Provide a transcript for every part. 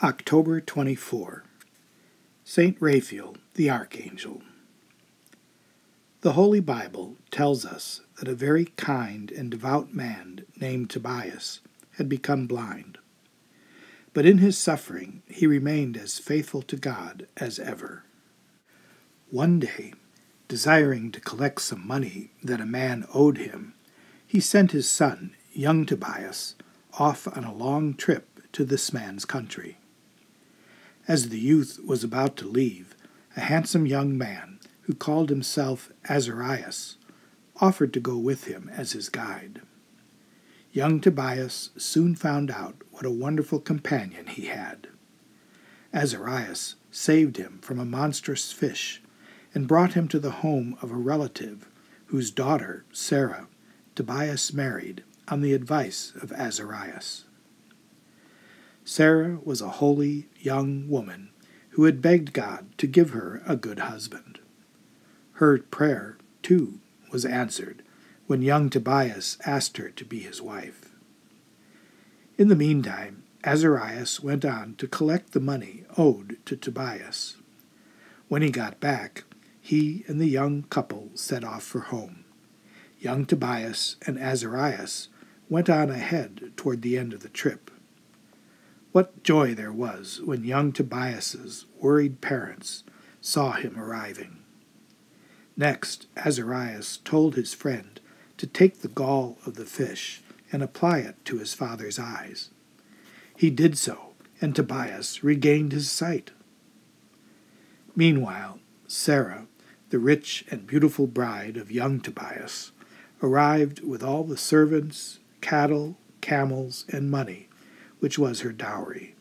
October 24. Saint Raphael the Archangel. The Holy Bible tells us that a very kind and devout man named Tobias had become blind. But in his suffering he remained as faithful to God as ever. One day, desiring to collect some money that a man owed him, he sent his son, young Tobias, off on a long trip to this man's country. As the youth was about to leave, a handsome young man, who called himself Azarias, offered to go with him as his guide. Young Tobias soon found out what a wonderful companion he had. Azarias saved him from a monstrous fish and brought him to the home of a relative whose daughter, Sarah, Tobias married on the advice of Azarias. Sarah was a holy young woman who had begged God to give her a good husband. Her prayer, too, was answered when young Tobias asked her to be his wife. In the meantime, Azarias went on to collect the money owed to Tobias. When he got back, he and the young couple set off for home. Young Tobias and Azarias went on ahead toward the end of the trip. What joy there was when young Tobias's worried parents saw him arriving. Next, Azarias told his friend to take the gall of the fish and apply it to his father's eyes. He did so, and Tobias regained his sight. Meanwhile, Sarah, the rich and beautiful bride of young Tobias, arrived with all the servants, cattle, camels, and money, which was her dowry.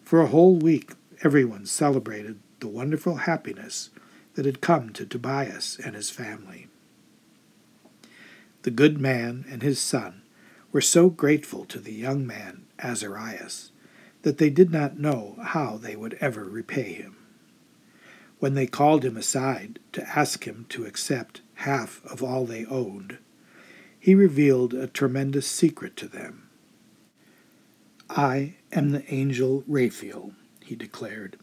For a whole week everyone celebrated the wonderful happiness that had come to Tobias and his family. The good man and his son were so grateful to the young man Azarias that they did not know how they would ever repay him. When they called him aside to ask him to accept half of all they owed, he revealed a tremendous secret to them. "I am the angel Raphael," he declared,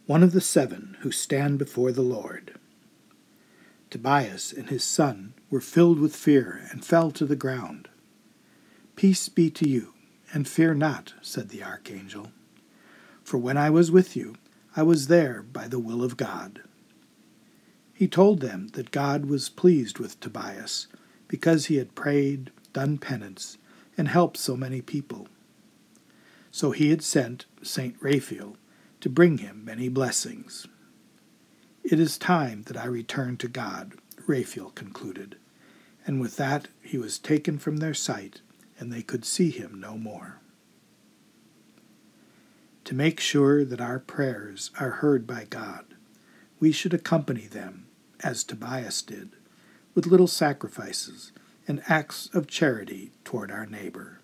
"one of the 7 who stand before the Lord." Tobias and his son were filled with fear and fell to the ground. "Peace be to you, and fear not," said the archangel. "For when I was with you, I was there by the will of God." He told them that God was pleased with Tobias because he had prayed, done penance, and helped so many people. So he had sent Saint Raphael to bring him many blessings. "It is time that I return to God," Raphael concluded, and with that he was taken from their sight, and they could see him no more. To make sure that our prayers are heard by God, we should accompany them, as Tobias did, with little sacrifices and acts of charity toward our neighbor.